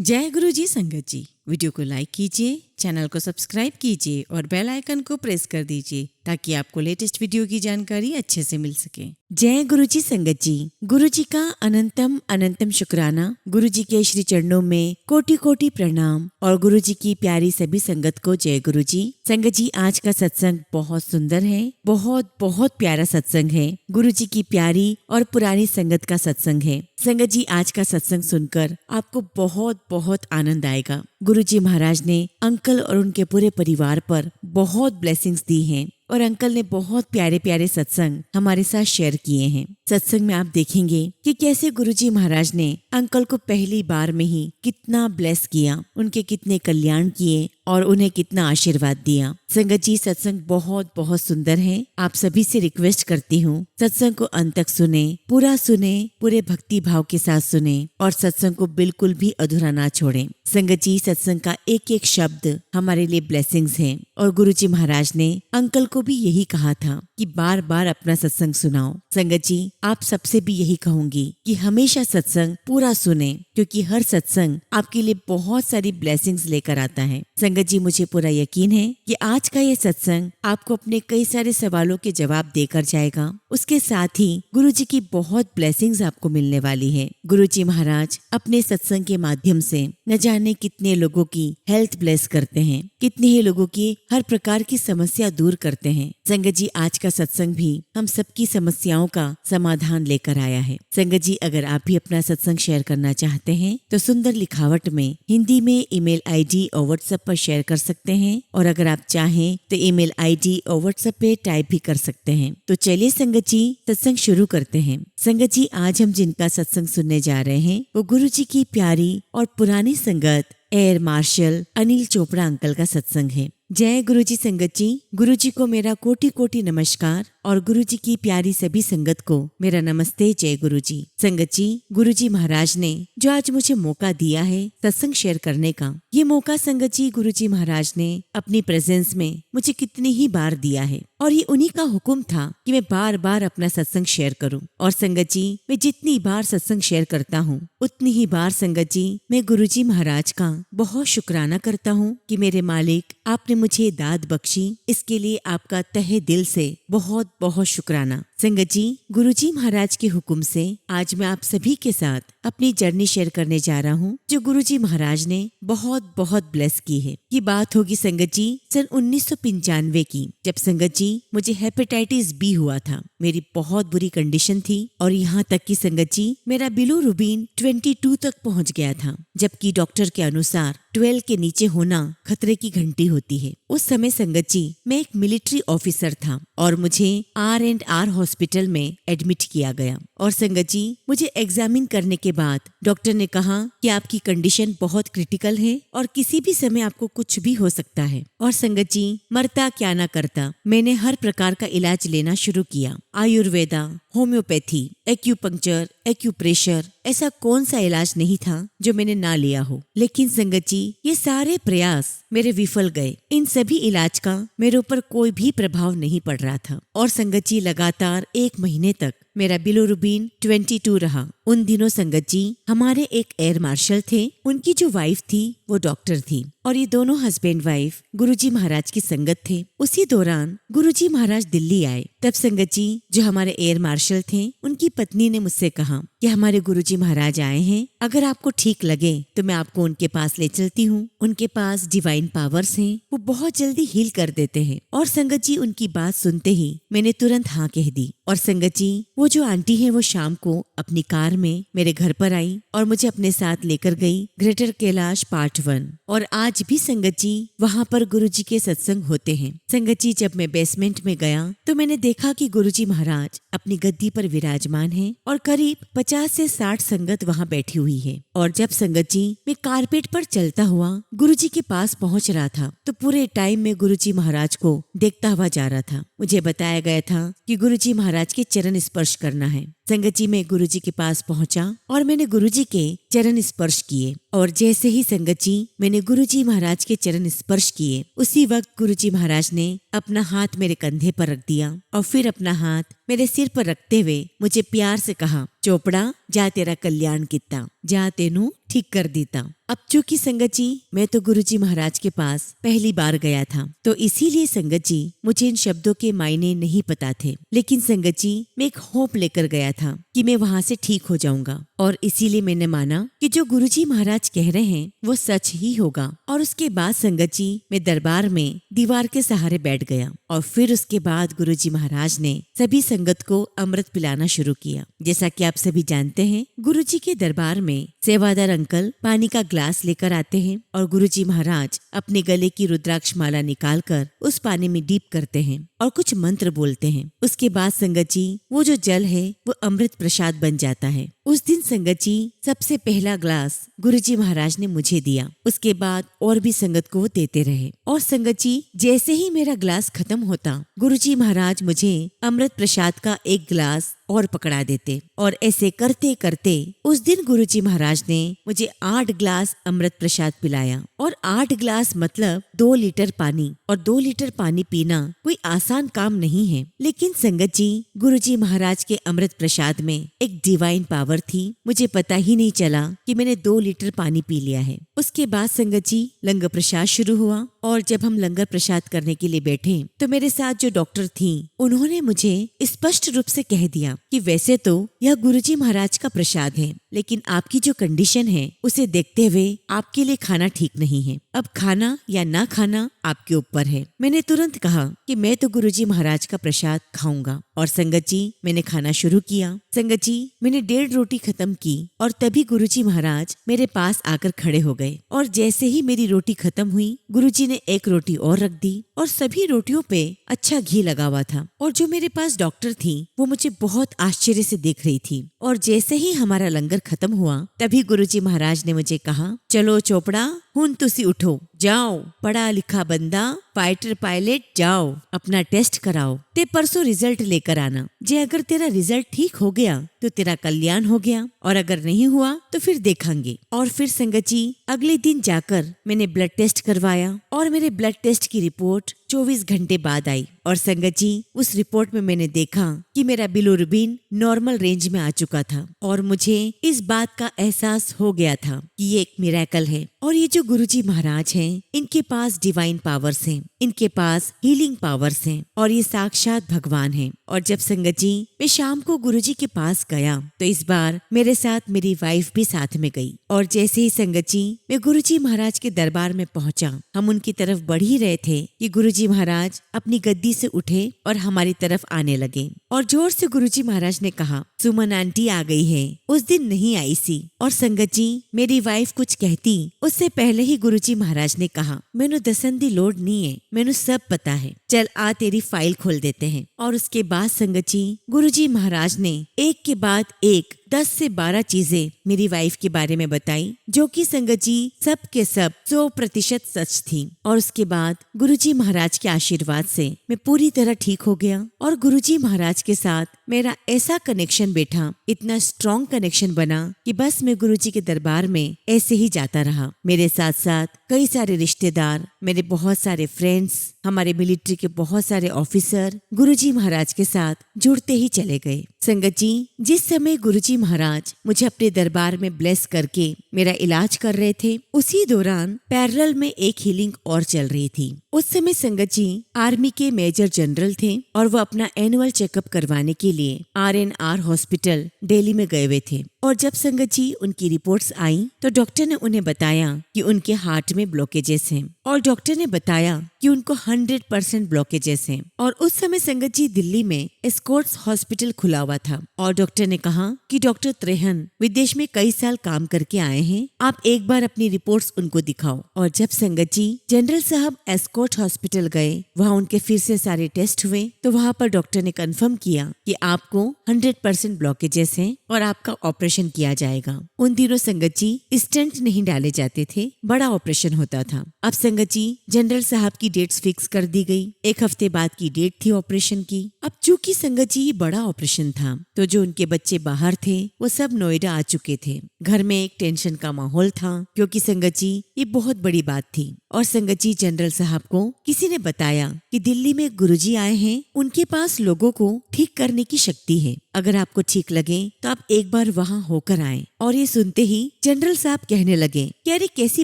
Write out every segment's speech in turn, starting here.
जय गुरु जी संगत जी। वीडियो को लाइक कीजिए, चैनल को सब्सक्राइब कीजिए और बेल आइकन को प्रेस कर दीजिए ताकि आपको लेटेस्ट वीडियो की जानकारी अच्छे से मिल सके। जय गुरु जी संगत जी। गुरु जी का अनंतम अनंतम शुक्राना। गुरु जी के श्री चरणों में कोटि कोटि प्रणाम और गुरु जी की प्यारी सभी संगत को जय गुरु जी। संगत जी, आज का सत्संग बहुत सुंदर है, बहुत बहुत प्यारा सत्संग है। गुरु जी की प्यारी और पुरानी संगत का सत्संग है। संगत जी, आज का सत्संग सुनकर आपको बहुत बहुत आनंद आएगा। गुरु जी महाराज ने अंकल और उनके पूरे परिवार पर बहुत ब्लेसिंग्स दी हैं और अंकल ने बहुत प्यारे प्यारे सत्संग हमारे साथ शेयर किए हैं। सत्संग में आप देखेंगे कि कैसे गुरुजी महाराज ने अंकल को पहली बार में ही कितना ब्लेस किया, उनके कितने कल्याण किए और उन्हें कितना आशीर्वाद दिया। संगत जी, सत्संग बहुत बहुत सुंदर है। आप सभी से रिक्वेस्ट करती हूँ, सत्संग को अंत तक सुने, पूरे भक्ति भाव के साथ सुने और सत्संग को बिल्कुल भी अधूरा ना छोड़ें। संगत जी, सत्संग का एक एक शब्द हमारे लिए ब्लेसिंग्स हैं और गुरुजी महाराज ने अंकल को भी यही कहा था कि बार बार अपना सत्संग सुनाओ। संगत जी, आप सबसे भी यही कहूंगी कि हमेशा सत्संग पूरा सुने, क्योंकि हर सत्संग आपके लिए बहुत सारी ब्लेसिंग्स लेकर आता है। संगत जी, मुझे पूरा यकीन है कि आज का ये सत्संग आपको अपने कई सारे सवालों के जवाब देकर जाएगा। उसके साथ ही गुरु जी की बहुत ब्लेसिंग्स आपको मिलने वाली है। गुरु जी महाराज अपने सत्संग के माध्यम से न जाने कितने लोगों की हेल्थ ब्लेस करते हैं, कितने ही लोगों की हर प्रकार की समस्या दूर करते हैं। संगत जी, आज का सत्संग भी हम सबकी समस्याओं का समाधान लेकर आया है। संगत जी, अगर आप भी अपना सत्संग शेयर करना चाहते हैं तो सुंदर लिखावट में हिंदी में ईमेल आईडी और व्हाट्सएप पर शेयर कर सकते हैं, और अगर आप चाहें तो ईमेल आईडी और व्हाट्सएप पे टाइप भी कर सकते हैं। तो चलिए संगत जी, सत्संग शुरू करते हैं। संगत जी, आज हम जिनका सत्संग सुनने जा रहे हैं वो गुरु जी की प्यारी और पुरानी संगत air marshal Anil Chopra uncle का सत्संग है। जय गुरु जी संगत जी। गुरु जी को मेरा कोटि कोटि नमस्कार और गुरु जी की प्यारी सभी संगत को मेरा नमस्ते। जय गुरु जी। संगत जी, गुरु जी महाराज ने जो आज मुझे मौका दिया है सत्संग शेयर करने का, ये मौका संगत जी गुरु जी महाराज ने अपनी प्रेजेंस में मुझे कितनी ही बार दिया है और ये उन्हीं का हुक्म था कि मैं बार बार अपना सत्संग शेयर करूं। और संगत जी, मैं जितनी बार सत्संग शेयर करता हूँ उतनी ही बार संगत जी मैं गुरु जी महाराज का बहुत शुक्राना करता हूँ कि मेरे मालिक, आपने मुझे दाद बख्शी। इसके लिए आपका तहे दिल से बहुत बहुत शुक्राना। संगत जी, गुरुजी महाराज के हुक्म से आज मैं आप सभी के साथ अपनी जर्नी शेयर करने जा रहा हूँ जो गुरुजी महाराज ने बहुत बहुत ब्लेस की है। ये बात होगी संगत जी सन 1995 की, जब संगत जी मुझे हेपेटाइटिस बी हुआ था। मेरी बहुत बुरी कंडीशन थी और यहाँ तक कि संगत जी मेरा बिलोरुबिन 22 तक पहुँच गया था, जबकि डॉक्टर के अनुसार 12 के नीचे होना खतरे की घंटी होती है। उस समय संगत जी मैं एक मिलिट्री ऑफिसर था और मुझे R&R हॉस्पिटल में एडमिट किया गया। और संगत जी, मुझे एग्जामिन करने के बाद डॉक्टर ने कहा कि आपकी कंडीशन बहुत क्रिटिकल है और किसी भी समय आपको कुछ भी हो सकता है। और संगत जी, मरता क्या ना करता, मैंने हर प्रकार का इलाज लेना शुरू किया। आयुर्वेदा, होम्योपैथी, एक्यूपंक्चर, एक्यूप्रेशर, ऐसा कौन सा इलाज नहीं था जो मैंने ना लिया हो। लेकिन संगत जी, ये सारे प्रयास मेरे विफल गए। इन सभी इलाज का मेरे ऊपर कोई भी प्रभाव नहीं पड़ रहा था। और संगत जी, लगातार 1 महीने तक मेरा बिलोरुबिन 22 रहा। उन दिनों संगत जी हमारे एक एयर मार्शल थे, उनकी जो वाइफ थी वो डॉक्टर थी और ये दोनों हस्बैंड वाइफ गुरुजी महाराज की संगत थे। उसी दौरान गुरुजी महाराज दिल्ली आए। तब संगत जी जो हमारे एयर मार्शल थे, उनकी पत्नी ने मुझसे कहा कि हमारे गुरुजी महाराज आए हैं, अगर आपको ठीक लगे तो मैं आपको उनके पास ले चलती हूँ। उनके पास डिवाइन पावर्स हैं, वो बहुत जल्दी हील कर देते हैं। और संगत जी उनकी बात सुनते ही मैंने तुरंत हाँ कह दी। और संगत जी, वो जो आंटी है वो शाम को अपनी कार में मेरे घर पर आई और मुझे अपने साथ लेकर गई ग्रेटर कैलाश पार्ट 1। और आज भी संगत जी वहाँ पर गुरुजी के सत्संग होते हैं। संगत जी, जब मैं बेसमेंट में गया तो मैंने देखा कि गुरुजी महाराज अपनी गद्दी पर विराजमान हैं और करीब 50 से 60 संगत वहाँ बैठी हुई है। और जब संगत जी मैं कारपेट पर चलता हुआ गुरुजी के पास पहुँच रहा था तो पूरे टाइम में गुरुजी महाराज को देखता हुआ जा रहा था। मुझे बताया गया था कि गुरुजी महाराज के चरण स्पर्श करना है। संगत जी मैं गुरुजी के पास पहुंचा और मैंने गुरुजी के चरण स्पर्श किए। और जैसे ही संगत जी मैंने गुरुजी महाराज के चरण स्पर्श किए, उसी वक्त गुरुजी महाराज ने अपना हाथ मेरे कंधे पर रख दिया और फिर अपना हाथ मेरे सिर पर रखते हुए मुझे प्यार से कहा, चोपड़ा जा तेरा कल्याण किता, जा तेनू ठीक कर देता। अब चूंकि संगत जी मैं तो गुरुजी महाराज के पास पहली बार गया था, तो इसीलिए संगत जी मुझे इन शब्दों के मायने नहीं पता थे। लेकिन संगत जी मैं एक होप लेकर गया था कि मैं वहाँ से ठीक हो जाऊंगा, और इसीलिए मैंने माना कि जो गुरुजी महाराज कह रहे हैं वो सच ही होगा। और उसके बाद संगत जी मैं दरबार में दीवार के सहारे बैठ गया, और फिर उसके बाद गुरुजी महाराज ने सभी संगत को अमृत पिलाना शुरू किया। जैसा कि आप सभी जानते हैं, गुरुजी के दरबार में सेवादार अंकल पानी का ग्लास लेकर आते हैं और गुरुजी महाराज अपने गले की रुद्राक्ष माला निकालकर उस पानी में डीप करते हैं और कुछ मंत्र बोलते हैं। उसके बाद संगत जी वो जो जल है वो अमृत प्रसाद बन जाता है। उस दिन संगत जी सबसे पहला ग्लास गुरुजी महाराज ने मुझे दिया, उसके बाद और भी संगत को वो देते रहे। और संगत जी जैसे ही मेरा ग्लास खत्म होता, गुरुजी महाराज मुझे अमृत प्रसाद का एक ग्लास और पकड़ा देते, और ऐसे करते करते उस दिन गुरुजी महाराज ने मुझे 8 ग्लास अमृत प्रसाद पिलाया। और 8 ग्लास मतलब 2 लीटर पानी, और 2 लीटर पानी पीना कोई आसान काम नहीं है। लेकिन संगत जी गुरुजी महाराज के अमृत प्रसाद में एक डिवाइन पावर थी। मुझे पता ही नहीं चला कि मैंने 2 लीटर पानी पी लिया है। उसके बाद संगत जी लंगर प्रसाद शुरू हुआ, और जब हम लंगर प्रसाद करने के लिए बैठे तो मेरे साथ जो डॉक्टर थी उन्होंने मुझे स्पष्ट रूप से कह दिया कि वैसे तो यह गुरुजी महाराज का प्रसाद है, लेकिन आपकी जो कंडीशन है उसे देखते हुए आपके लिए खाना ठीक नहीं है। अब खाना या ना खाना आपके ऊपर है। मैंने तुरंत कहा कि मैं तो गुरुजी महाराज का प्रसाद खाऊंगा, और संगत जी मैंने खाना शुरू किया। संगत जी मैंने 1.5 रोटी खत्म की, और तभी गुरुजी महाराज मेरे पास आकर खड़े हो गए, और जैसे ही मेरी रोटी खत्म हुई गुरुजी ने 1 रोटी और रख दी, और सभी रोटियों पे अच्छा घी लगा हुआ था। और जो मेरे पास डॉक्टर थी वो मुझे बहुत आश्चर्य से देख रही थी। और जैसे ही हमारा लंगर खत्म हुआ तभी गुरुजी महाराज ने मुझे कहा, चलो चोपड़ा हुन तुसी उठो, जाओ पढ़ा लिखा बंदा फाइटर पायलट, जाओ अपना टेस्ट कराओ, ते परसों रिजल्ट लेकर आना। जे अगर तेरा रिजल्ट ठीक हो गया तो तेरा कल्याण हो गया, और अगर नहीं हुआ तो फिर देखेंगे। और फिर संगत जी अगले दिन जाकर मैंने ब्लड टेस्ट करवाया, और मेरे ब्लड टेस्ट की रिपोर्ट 24 घंटे बाद आई। और संगत जी उस रिपोर्ट में मैंने देखा कि मेरा बिलिरुबिन नॉर्मल रेंज में आ चुका था, और मुझे इस बात का एहसास हो गया था कि ये एक मिरेकल है। और ये जो गुरुजी महाराज हैं इनके पास डिवाइन पावर्स हैं, इनके पास हीलिंग पावर्स हैं, और ये साक्षात भगवान हैं। और जब संगत जी मैं शाम को गुरुजी के पास गया तो इस बार मेरे साथ मेरी वाइफ भी साथ में गई। और जैसे ही संगत जी मैं गुरुजी महाराज के दरबार में पहुंचा, हम उनकी तरफ बढ़ ही रहे थे कि गुरुजी महाराज अपनी गद्दी से उठे और हमारी तरफ आने लगे, और जोर से गुरुजी महाराज ने कहा, सुमन आंटी आ गई है, उस दिन नहीं आई सी। और संगत जी मेरी वाइफ कुछ कहती उससे पहले ही गुरुजी महाराज ने कहा, मैनू दसन दी लोड नहीं है, मैनू सब पता है, चल आ तेरी फाइल खोल देते हैं। और उसके बाद संगत जी गुरुजी महाराज ने एक के बाद एक 10 से 12 चीजें मेरी वाइफ के बारे में बताई, जो कि संगत जी सब के सब 100% सच थी। और उसके बाद गुरुजी महाराज के आशीर्वाद से मैं पूरी तरह ठीक हो गया, और गुरुजी महाराज के साथ मेरा ऐसा कनेक्शन बैठा, इतना स्ट्रॉन्ग कनेक्शन बना कि बस मैं गुरुजी के दरबार में ऐसे ही जाता रहा। मेरे साथ साथ कई सारे रिश्तेदार, मेरे बहुत सारे फ्रेंड्स, हमारे मिलिट्री के बहुत सारे ऑफिसर गुरुजी महाराज के साथ जुड़ते ही चले गए। संगत जी जिस समय गुरुजी महाराज मुझे अपने दरबार में ब्लेस करके मेरा इलाज कर रहे थे, उसी दौरान पैरेलल में एक हीलिंग और चल रही थी। उस समय संगत जी आर्मी के मेजर जनरल थे, और वो अपना एनुअल चेकअप करवाने के लिए RNR हॉस्पिटल दिल्ली में गए हुए थे। और जब संगत जी उनकी रिपोर्ट्स आई तो डॉक्टर ने उन्हें बताया कि उनके हार्ट में ब्लॉकेजेस हैं, और डॉक्टर ने बताया कि उनको 100% ब्लॉकेजेस हैं। और उस समय संगत जी दिल्ली में एस्कॉर्ट्स हॉस्पिटल खुला हुआ था, और डॉक्टर ने कहा कि डॉक्टर त्रेहन विदेश में कई साल काम करके आए हैं, आप एक बार अपनी रिपोर्ट्स उनको दिखाओ। और जब संगत जी जनरल साहब एस्कॉर्ट हॉस्पिटल गए, वहाँ उनके फिर से सारे टेस्ट हुए, तो वहाँ पर डॉक्टर ने कंफर्म किया कि आपको 100% ब्लॉकेजेस हैं और आपका ऑपरेशन किया जाएगा। उन दिनों संगत जी स्टेंट नहीं डाले जाते थे, बड़ा ऑपरेशन होता था। अब संगत जी जनरल साहब की डेट्स फिक्स कर दी गई। 1 हफ्ते बाद की डेट थी ऑपरेशन की। अब चूंकि संगत जी ये बड़ा ऑपरेशन था, तो जो उनके बच्चे बाहर थे वो सब नोएडा आ चुके थे। घर में एक टेंशन का माहौल था, क्योंकि संगत जी ये बहुत बड़ी बात थी। और संगत जी जनरल साहब को किसी ने बताया कि दिल्ली में गुरुजी आए हैं, उनके पास लोगों को ठीक करने की शक्ति है। अगर आपको ठीक लगे तो आप एक बार वहाँ होकर आएं। और ये सुनते ही जनरल साहब कहने लगे कि अरे कैसी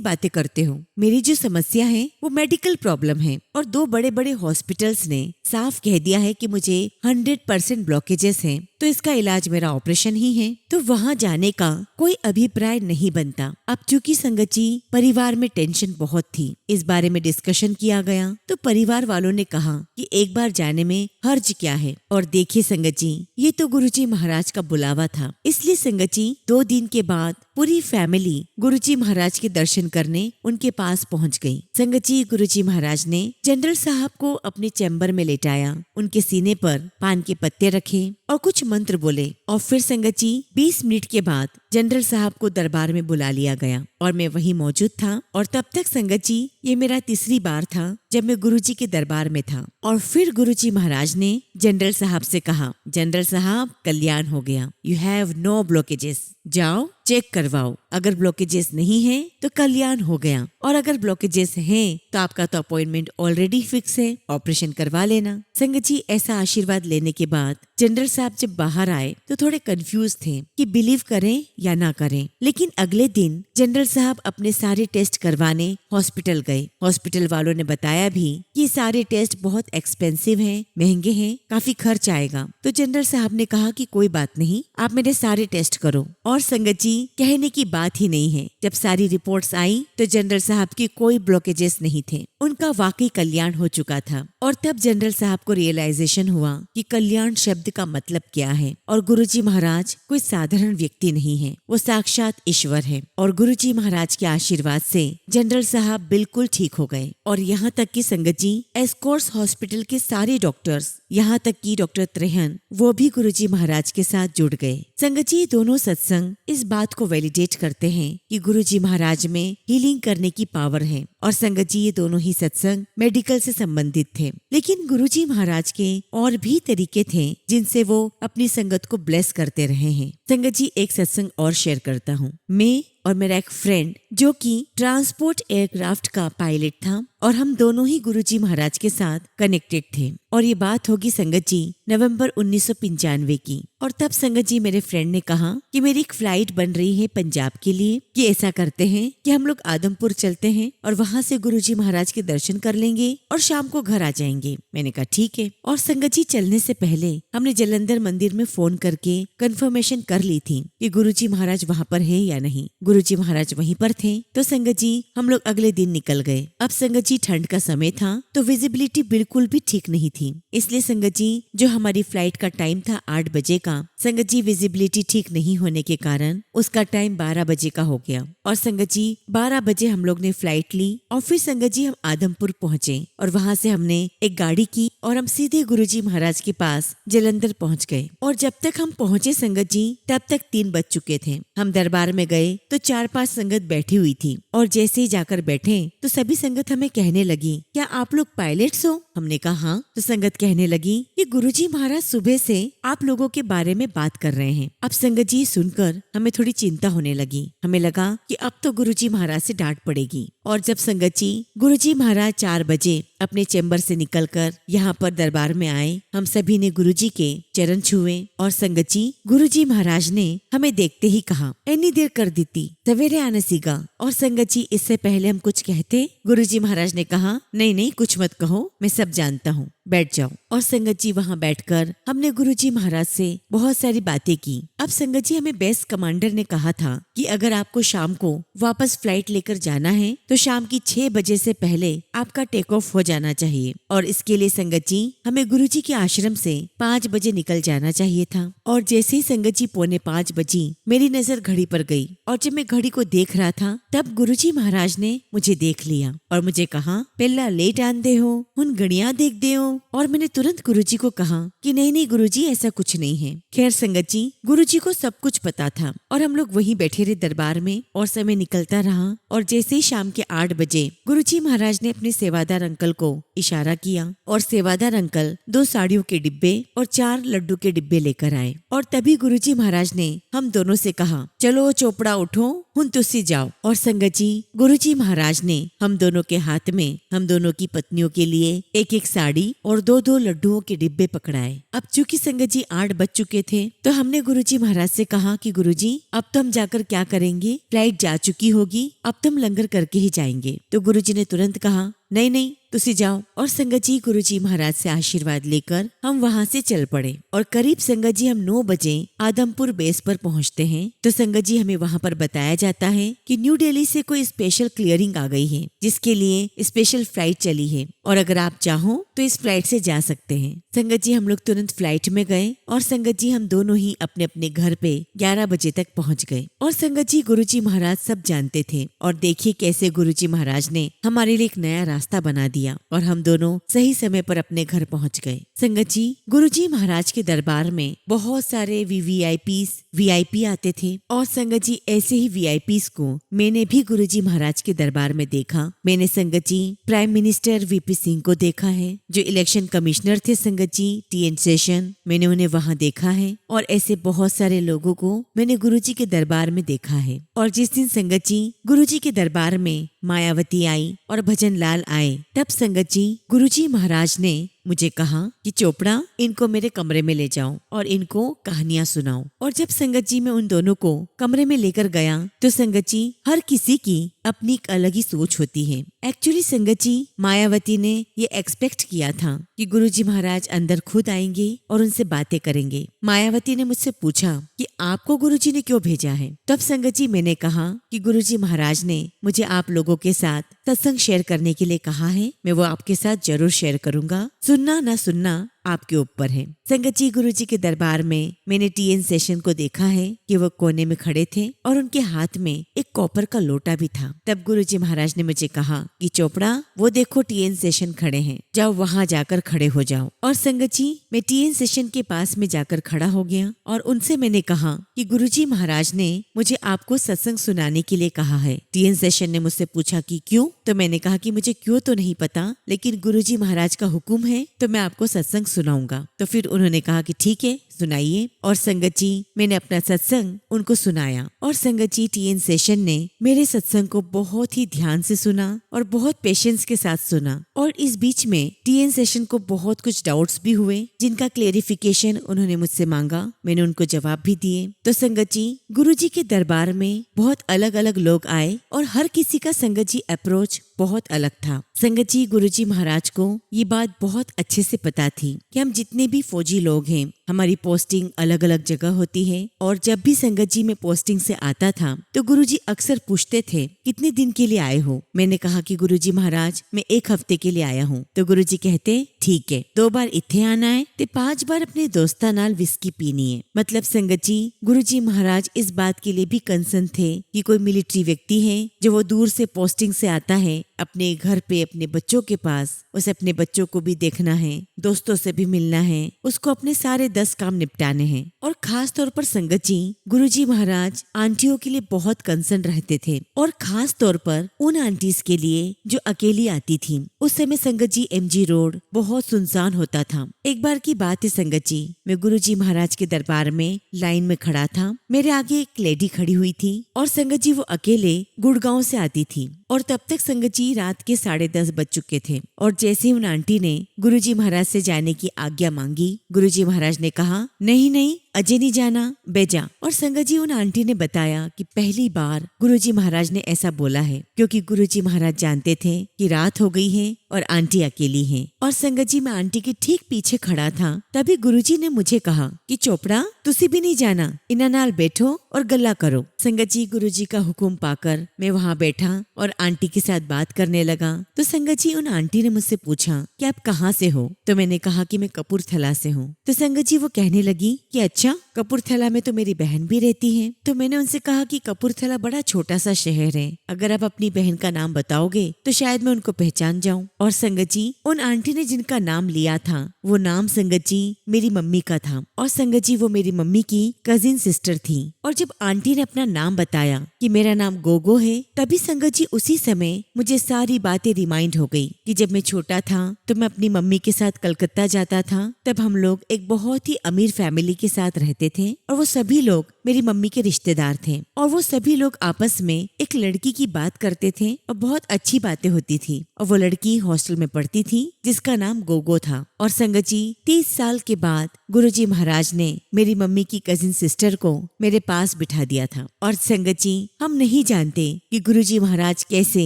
बातें करते हो, मेरी जो समस्या है वो मेडिकल प्रॉब्लम है, और 2 बड़े बड़े हॉस्पिटल्स ने साफ कह दिया है कि मुझे 100% ब्लॉकेजेस हैं, तो इसका इलाज मेरा ऑपरेशन ही है, तो वहाँ जाने का कोई अभिप्राय नहीं बनता। अब चूंकि संगत जी परिवार में टेंशन बहुत थी, इस बारे में डिस्कशन किया गया, तो परिवार वालों ने कहा कि एक बार जाने में हर्ज क्या है। और देखिए संगत जी, ये तो गुरुजी महाराज का बुलावा था, इसलिए संगत जी 2 दिन के बाद पूरी फैमिली गुरुजी महाराज के दर्शन करने उनके पास पहुंच गई। संगत जी गुरुजी महाराज ने जनरल साहब को अपने चैम्बर में लेटाया, उनके सीने पर पान के पत्ते रखे और कुछ मंत्र बोले। और फिर संगत जी 20 मिनट के बाद जनरल साहब को दरबार में बुला लिया गया, और मैं वहीं मौजूद था। और तब तक संगत जी ये मेरा तीसरी बार था जब मैं गुरुजी के दरबार में था। और फिर गुरुजी महाराज ने जनरल साहब से कहा, जनरल साहब कल्याण हो गया, यू हैव नो ब्लॉकेजेस, जाओ चेक करवाओ, अगर ब्लॉकेजेस नहीं है तो कल्याण हो गया, और अगर ब्लॉकेजेस हैं तो आपका तो अपॉइंटमेंट ऑलरेडी फिक्स है, ऑपरेशन करवा लेना। संगत जी ऐसा आशीर्वाद लेने के बाद जनरल साहब जब बाहर आए तो थोड़े कंफ्यूज थे कि बिलीव करें या ना करें। लेकिन अगले दिन जनरल साहब अपने सारे टेस्ट करवाने हॉस्पिटल गए। हॉस्पिटल वालों ने बताया भी कि सारे टेस्ट बहुत एक्सपेंसिव हैं, महंगे हैं, काफी खर्च आएगा। तो जनरल साहब ने कहा कि कोई बात नहीं, आप मेरे सारे टेस्ट करो। और संगत जी कहने की बात ही नहीं है, जब सारी रिपोर्ट्स आई तो जनरल साहब की कोई ब्लॉकेजेस नहीं थे, उनका वाकई कल्याण हो चुका था। और तब जनरल साहब को रियलाइजेशन हुआ कि कल्याण शब्द का मतलब क्या है। और गुरुजी महाराज कोई साधारण व्यक्ति नहीं है, वो साक्षात ईश्वर है। और गुरुजी महाराज के आशीर्वाद से जनरल साहब बिल्कुल ठीक हो गए। और यहाँ तक कि संगत जी एस्कॉर्ट्स हॉस्पिटल के सारे डॉक्टर्स, यहाँ तक कि डॉक्टर त्रेहन, वो भी गुरुजी महाराज के साथ जुड़ गए। संगत जी दोनों सत्संग इस बात को वैलिडेट करते हैं कि गुरुजी महाराज में हीलिंग करने की पावर है। और संगत जी ये दोनों ही सत्संग मेडिकल से संबंधित थे, लेकिन गुरुजी महाराज के और भी तरीके थे जिनसे वो अपनी संगत को ब्लेस करते रहे हैं। संगत जी एक सत्संग और शेयर करता हूँ। मैं और मेरा एक फ्रेंड जो कि ट्रांसपोर्ट एयरक्राफ्ट का पायलट था, और हम दोनों ही गुरुजी महाराज के साथ कनेक्टेड थे। और ये बात होगी संगत जी नवंबर 1995 की। और तब संगत जी मेरे फ्रेंड ने कहा कि मेरी एक फ्लाइट बन रही है पंजाब के लिए, कि ऐसा करते हैं कि हम लोग आदमपुर चलते हैं और वहाँ से गुरुजी महाराज के दर्शन कर लेंगे और शाम को घर आ जाएंगे। मैंने कहा ठीक है। और संगत जी चलने से पहले हमने जलंधर मंदिर में फोन करके कंफर्मेशन कर ली थी कि गुरुजी महाराज वहाँ पर है या नहीं। गुरुजी महाराज वहीं पर थे। तो संगत जी हम लोग अगले दिन निकल गए। अब संगत जी ठंड का समय था, तो विजिबिलिटी बिल्कुल भी ठीक नहीं थी, इसलिए संगत जी जो हमारी फ्लाइट का टाइम था 8 बजे का, संगत जी विजिबिलिटी ठीक नहीं होने के कारण उसका टाइम 12 बजे का हो गया। और संगत जी 12 बजे हम लोग ने फ्लाइट ली, और फिर संगत जी हम आदमपुर पहुँचे, और वहाँ से हमने एक गाड़ी की और हम सीधे गुरुजी महाराज के पास जलंधर पहुँच गए। और जब तक हम पहुँचे संगत जी तब तक 3 बज चुके थे। हम दरबार में गए तो 4-5 संगत बैठी हुई थी, और जैसे ही जाकर बैठे तो सभी संगत हमें कहने लगी, क्या आप लोग पायलट्स हो? हमने कहा हाँ। तो संगत कहने लगी कि गुरुजी महाराज सुबह से आप लोगों के बारे में बात कर रहे हैं। अब संगत जी सुनकर हमें थोड़ी चिंता होने लगी। हमें लगा कि अब तो गुरुजी महाराज से डांट पड़ेगी। और जब संगत जी गुरुजी महाराज 4 बजे अपने चैम्बर से निकलकर यहाँ पर दरबार में आए, हम सभी ने गुरुजी के चरण छुए। और संगत जी गुरुजी महाराज ने हमें देखते ही कहा, इतनी देर कर दी थी, सवेरे आने सीगा। और संगत जी इससे पहले हम कुछ कहते, गुरुजी महाराज ने कहा नहीं नहीं कुछ मत कहो, मैं सब जानता हूँ, बैठ जाओ। और संगत जी वहाँ बैठकर हमने गुरुजी महाराज से बहुत सारी बातें की। अब संगत जी हमें बेस कमांडर ने कहा था कि अगर आपको शाम को वापस फ्लाइट लेकर जाना है तो शाम की 6 बजे से पहले आपका टेक ऑफ हो जाना चाहिए। और इसके लिए संगत जी हमें गुरुजी के आश्रम से 5 बजे निकल जाना चाहिए था। और जैसे ही संगत जी 4:45 बजी मेरी नजर घड़ी पर गई, और जब मैं घड़ी को देख रहा था तब गुरुजी महाराज ने मुझे देख लिया और मुझे कहा, पहला लेट आंदे हो, हुन घड़ियां देख दे हो। और मैंने तुरंत गुरुजी को कहा कि नहीं नहीं गुरुजी, ऐसा कुछ नहीं है। खैर संगत जी, गुरुजी को सब कुछ पता था और हम लोग वहीं बैठे रहे दरबार में और समय निकलता रहा। और जैसे ही शाम के 8 बजे गुरुजी महाराज ने अपने सेवादार अंकल को इशारा किया और सेवादार अंकल 2 साड़ियों के डिब्बे और 4 लड्डू के डिब्बे लेकर आए। और तभी गुरुजी महाराज ने हम दोनों से कहा, चलो चोपड़ा उठो, हुन तुसी जाओ। और संगत जी, गुरुजी महाराज ने हम दोनों के हाथ में हम दोनों की पत्नियों के लिए 1-1 साड़ी और 2-2 लड्डुओं के डिब्बे पकड़ाए। अब चूंकि संगत जी 8 बज चुके थे तो हमने गुरुजी महाराज से कहा कि गुरुजी, अब तो हम जाकर क्या करेंगे, फ्लाइट जा चुकी होगी, अब तो हम लंगर करके ही जाएंगे। तो गुरुजी ने तुरंत कहा, नहीं नहीं तुसी जाओ। और संगत जी, गुरुजी महाराज से आशीर्वाद लेकर हम वहाँ से चल पड़े। और करीब संगत जी हम 9 बजे आदमपुर बेस पर पहुँचते हैं। तो संगत जी, हमें वहाँ पर बताया जाता है कि न्यू दिल्ली से कोई स्पेशल क्लियरिंग आ गई है जिसके लिए स्पेशल फ्लाइट चली है और अगर आप चाहो तो इस फ्लाइट से जा सकते हैं। संगत जी, हम लोग तुरंत फ्लाइट में गए और संगत जी हम दोनों ही अपने अपने घर पे 11 बजे तक पहुँच गए। और संगत जी, गुरुजी महाराज सब जानते थे और देखिए कैसे गुरुजी महाराज ने हमारे लिए एक नया रास्ता बना दिया और हम दोनों सही समय पर अपने घर पहुंच गए। संगत जी, गुरुजी महाराज के दरबार में बहुत सारे वीआईपी आते थे और संगत जी, ऐसे ही वीआईपीस को मैंने भी गुरुजी महाराज के दरबार में देखा। मैंने संगत जी प्राइम मिनिस्टर वीपी सिंह को देखा है, जो इलेक्शन कमिश्नर थे संगत जी टीएन सेशन, मैंने उन्हें वहाँ देखा है। और ऐसे बहुत सारे लोगों को मैंने गुरुजी के दरबार में देखा है। और जिस दिन संगत जी गुरुजी के दरबार में मायावती आई और भजन लाल आए, तब संगत जी गुरुजी महाराज ने मुझे कहा कि चोपड़ा, इनको मेरे कमरे में ले जाओ और इनको कहानियां सुनाओ। और जब संगत जी मैं उन दोनों को कमरे में लेकर गया तो संगत जी, हर किसी की अपनी एक अलग ही सोच होती है। एक्चुअली संगत जी, मायावती ने ये एक्सपेक्ट किया था कि गुरुजी महाराज अंदर खुद आएंगे और उनसे बातें करेंगे। मायावती ने मुझसे पूछा कि आपको गुरुजी ने क्यों भेजा है। तब संगत जी मैंने कहा कि गुरुजी महाराज ने मुझे आप लोगों के साथ सत्संग शेयर करने के लिए कहा है, मैं वो आपके साथ जरूर शेयर करूंगा, सुनना ना सुनना आपके ऊपर है। संगत जी, गुरुजी के दरबार में मैंने टीएन सेशन को देखा है कि वो कोने में खड़े थे और उनके हाथ में एक कॉपर का लोटा भी था। तब गुरुजी महाराज ने मुझे कहा कि चोपड़ा, वो देखो टीएन सेशन खड़े हैं, जाओ वहाँ जाकर खड़े हो जाओ। और संगत जी, मैं टीएन सेशन के पास में जाकर खड़ा हो गया और उनसे मैंने कहा कि गुरुजी महाराज ने मुझे आपको सत्संग सुनाने के लिए कहा है। टीएन सेशन ने मुझसे पूछा कि क्यों। तो मैंने कहा कि मुझे क्यों तो नहीं पता, लेकिन गुरुजी महाराज का हुक्म है तो मैं आपको सत्संग सुनाऊंगा। तो फिर उन्होंने कहा कि ठीक है, सुनाइए। और संगत जी, मैंने अपना सत्संग उनको सुनाया और संगत जी, टीएन सेशन ने मेरे सत्संग को बहुत ही ध्यान से सुना और बहुत पेशेंस के साथ सुना। और इस बीच में टीएन सेशन को बहुत कुछ डाउट्स भी हुए जिनका क्लेरिफिकेशन उन्होंने मुझसे मांगा, मैंने उनको जवाब भी दिए। तो संगत जी, गुरुजी के दरबार में बहुत अलग अलग लोग आए और हर किसी का संगत जी अप्रोच बहुत अलग था। संगत जी, गुरुजी महाराज को ये बात बहुत अच्छे से पता थी कि हम जितने भी फौजी लोग हैं, हमारी पोस्टिंग अलग अलग जगह होती है। और जब भी संगत जी में पोस्टिंग से आता था तो गुरुजी अक्सर पूछते थे कितने दिन के लिए आए हो। मैंने कहा कि गुरुजी महाराज, मैं 1 हफ्ते के लिए आया हूँ। तो गुरुजी कहते, ठीक है, 2 बार इत्थे आना है ते 5 बार अपने दोस्ता नाल विस्की पीनी है। मतलब संगत जी, गुरुजी महाराज इस बात के लिए भी कंसर्न थे कि कोई मिलिट्री व्यक्ति है जो वो दूर से पोस्टिंग से आता है अपने घर पे अपने बच्चों के पास, उसे अपने बच्चों को भी देखना है, दोस्तों से भी मिलना है, उसको अपने सारे 10 काम निपटाने हैं। और खास तौर पर संगत जी, गुरुजी महाराज आंटियों के लिए बहुत कंसर्न रहते थे और खास तौर पर उन आंटीज के लिए जो अकेली आती थी। उस समय संगत जी एमजी रोड बहुत सुनसान होता था। एक बार की बात है संगत जी, मैं गुरुजी महाराज के दरबार में लाइन में खड़ा था, मेरे आगे एक लेडी खड़ी हुई थी और संगत जी वो अकेले गुड़गांव से आती थी और तब तक संगत जी रात के 10:30 बज चुके थे। और जैसे ही उन आंटी ने गुरुजी महाराज से जाने की आज्ञा मांगी, गुरुजी महाराज ने कहा, नहीं नहीं अजय नहीं जाना, बेजा। और संगत जी, उन आंटी ने बताया कि पहली बार गुरुजी महाराज ने ऐसा बोला है क्योंकि गुरुजी महाराज जानते थे कि रात हो गई है और आंटी अकेली है। और संगत जी, मैं आंटी के ठीक पीछे खड़ा था, तभी गुरुजी ने मुझे कहा कि चोपड़ा, तुसी भी नहीं जाना, इना नाल बैठो और गल्ला करो। संगत जी, गुरुजी का हुक्म पाकर मैं वहाँ बैठा और आंटी के साथ बात करने लगा। तो संगत जी, उन आंटी ने मुझसे पूछा कि आप कहाँ से हो। तो मैंने कहा कि मैं कपूरथला से हूँ। तो संगत जी, वो कहने लगी कि अच्छा कपूरथला में तो मेरी बहन भी रहती है। तो मैंने उनसे कहा कि कपूरथला बड़ा छोटा सा शहर है, अगर आप अपनी बहन का नाम बताओगे तो शायद मैं उनको पहचान जाऊं। और संगत जी, उन आंटी ने जिनका नाम लिया था वो नाम संगत जी मेरी मम्मी का था। और संगत जी वो मेरी मम्मी की कजिन सिस्टर थी। और जब आंटी ने अपना नाम बताया कि मेरा नाम गोगो है, तभी संगत जी उसी समय मुझे सारी बातें रिमाइंड हो गई कि जब मैं छोटा था तो मैं अपनी मम्मी के साथ कलकत्ता जाता था। तब हम लोग एक बहुत ही अमीर फैमिली के साथ रहते थे और वो सभी लोग मेरी मम्मी के रिश्तेदार थे। और वो सभी लोग आपस में एक लड़की की बात करते थे और बहुत अच्छी बातें होती थी। और वो लड़की हॉस्टल में पढ़ती थी जिसका नाम गोगो था। और संगत जी 30 साल के बाद गुरुजी महाराज ने मेरी मम्मी की कजिन सिस्टर को मेरे पास बिठा दिया था। और संगत जी, हम नहीं जानते कि गुरुजी महाराज कैसे